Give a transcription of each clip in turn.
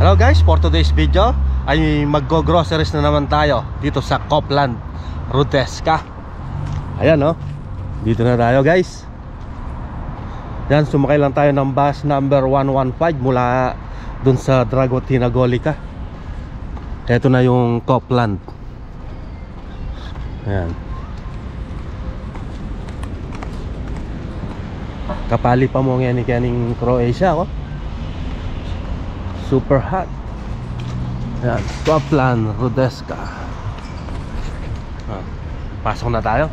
Hello guys, for today's video ay maggo-groceries na naman tayo dito sa Copland, Rudesca. Ayan no, dito na tayo guys. Yan, sumakay lang tayo ng bus number 115 mula dun sa Dragotina Golica. Ito na yung Copland. Ayan, kapali pa mo nga ni kaning Croatia oh. Super hot. Yan, Copland, Rudesca. Pasok na tayo.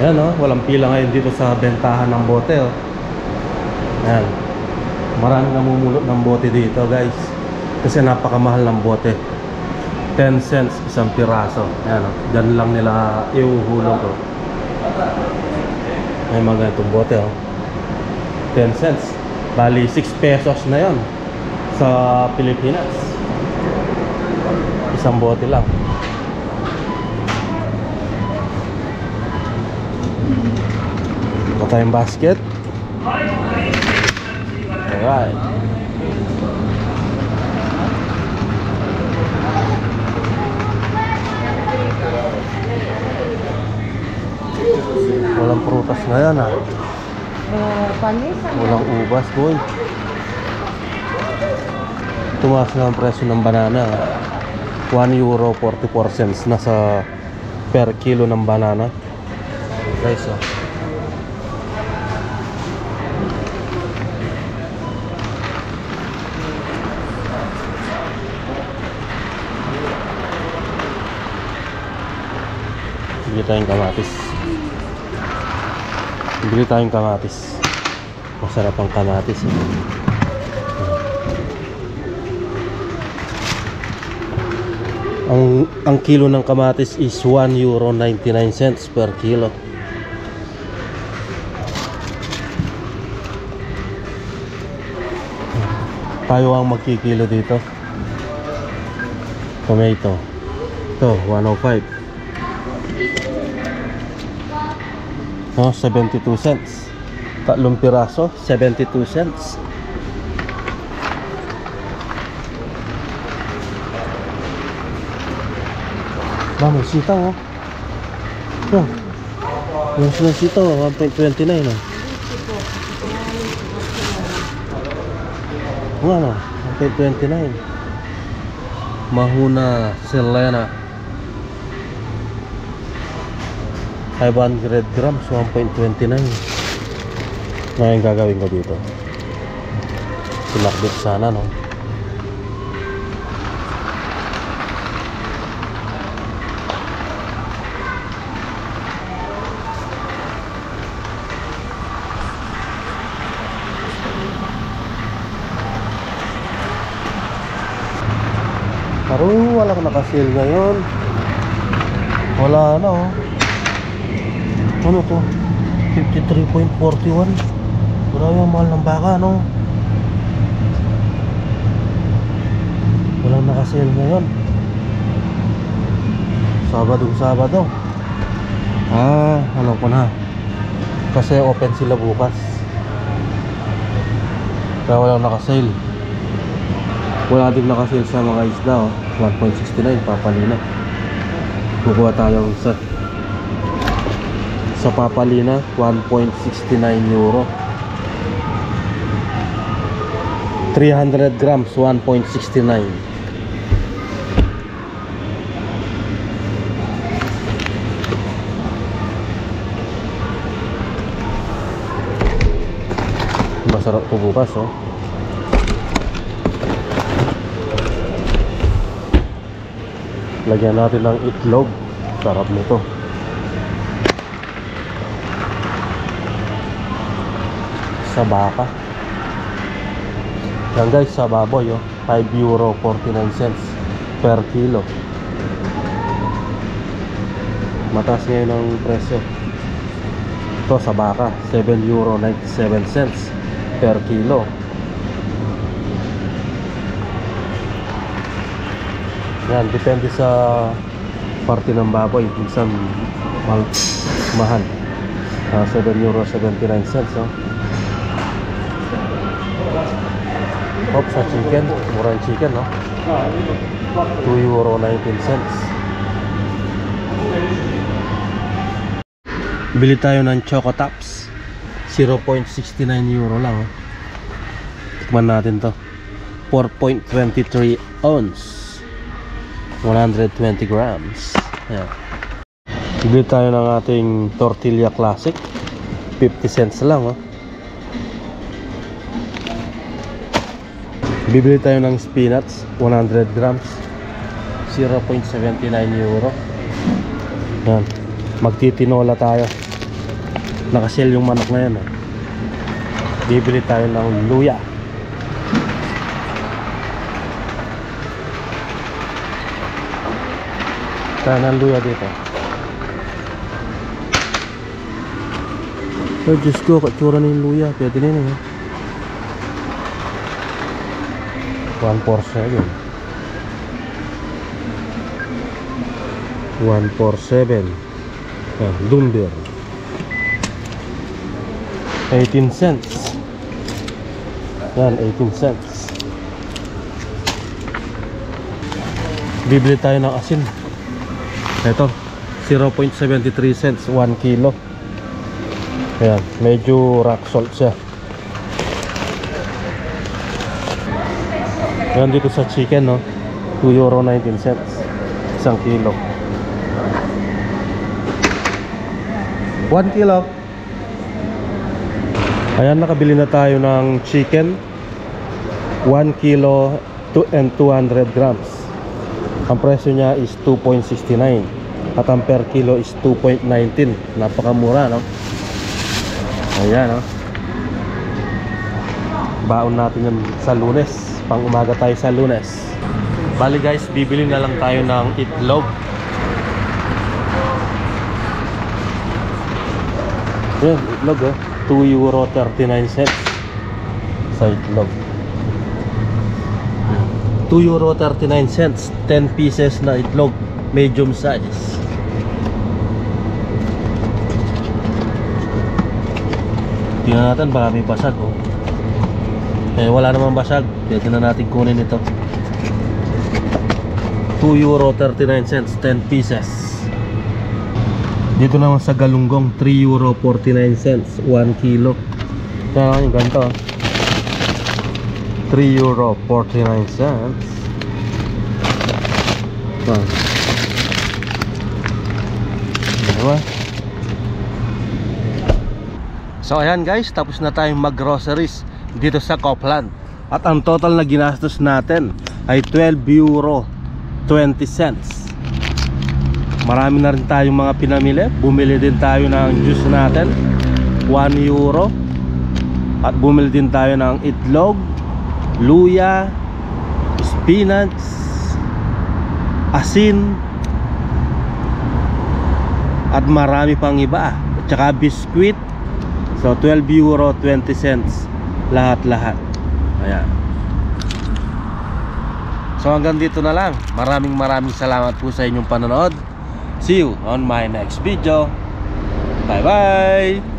Ayan oh, walang pila ngayon dito sa bentahan ng bote oh. Ayan, maraming namumulot ng bote dito guys, kasi napakamahal ng bote. 10 cents isang piraso. Ayan oh, dyan lang nila iuhulog oh. May mga ganitong bote oh, 10 cents. Bali 6 pesos na yon sa Pilipinas. Isang bote lang. Ito tayong basket. Alright. Walang prutas na yan ah. Walang ubas boy. Tumaas na ang presyo ng banana. €1.44 na sa per kilo ng banana guys oh. Bili tayong kamatis. Bili tayong kamatis. Masarap ang kamatis eh. Ang kilo ng kamatis is €1.99 per kilo. Tayo ang magkikilo dito. Tomato. Ito, 105. Oh, 72 cents. Tatlong piraso, 72 cents. May sitaw oh. Oh. Yung sitaw 1.29 oh. Ano? 1.29. Mahuna Selena 500 grams 1.29. Ngayon gagawin ko dito, sinakbit sana no. Pero walang nakasil ngayon. Wala na oh. Ano to? 53.41. Grabe ang mahal ng baka no. Walang nakasil ngayon. Sabado. Alam ko na, kasi open sila bukas, kaya walang nakasil. Wala din nakasil sa mga isda oh. 1.69 papalina. Kukuha tayo sa papalina 1.69 euro. 300 grams 1.69. Masarap po bukas oh. Lagyan natin ng itlog. Sarap nito. Sa baka. Yan guys, sa baboy oh, €5.49 per kilo. Mataas ngayon ang presyo. Ito sa baka, €7.97 per kilo. Yan, depende sa parte ng baboy. Minsan mahal. €7.79 oh. Oops, sa chicken. Mura yung chicken, no? €2.19. Bili tayo ng Choco Tops. €0.69 lang, oh. Tikman natin to. 4.23 ounce, 120 grams. Ayan. Bili tayo ng ating tortilla classic. 50 cents lang, oh. Bibili tayo ng spinach, 100 grams, €0.79. Yan. Magtitinola tayo. Nakasell yung manok na yan, eh. Bibili tayo ng luya. Tayo ng luya dito. Oh, Diyos ko, katsura na yung luya. Pwede na yun, eh. 147. 147. Dumber. 18 cents. Yan, 18 cents. Bibili tayo ng asin. Ito, 0.73 cents, 1 kilo. Ayan, medyo rock salt siya. Ayan, dito sa chicken, no, €2.19, 1 kilo. 1 kilo. Ayan, nakabili na tayo ng chicken, 1 kilo and 200 grams. Ang presyo niya is 2.69 at ang per kilo is 2.19. Napakamura, no? Ayan, no? Baon natin yan sa Lunes. Pang umaga tayo sa Lunes. Bali guys, bibili na lang tayo ng itlog. Ayan, itlog, oh. €2.39 sa itlog. €2.39, 10 pieces na itlog, medium size. Tingnan natin, baka may basag, oh. Eh, wala namang basag. Pwede na natin kunin ito. €2.39, 10 pieces. Dito naman sa galunggong, €3.49, 1 kilo. Kaya yung ganito, €3.49. Diba? So ayan guys, tapos na tayong mag-groceries dito sa Copland. At ang total na ginastos natin ay €12.20. Marami na rin tayong mga pinamili. Bumili din tayo ng juice natin, €1. At bumili din tayo ng itlog, luya, spinach, asin, at marami pang iba. At saka biskwit. So €12.20 lahat-lahat. Ayan. So hanggang dito na lang. Maraming salamat po sa inyong panonood. See you on my next video. Bye bye.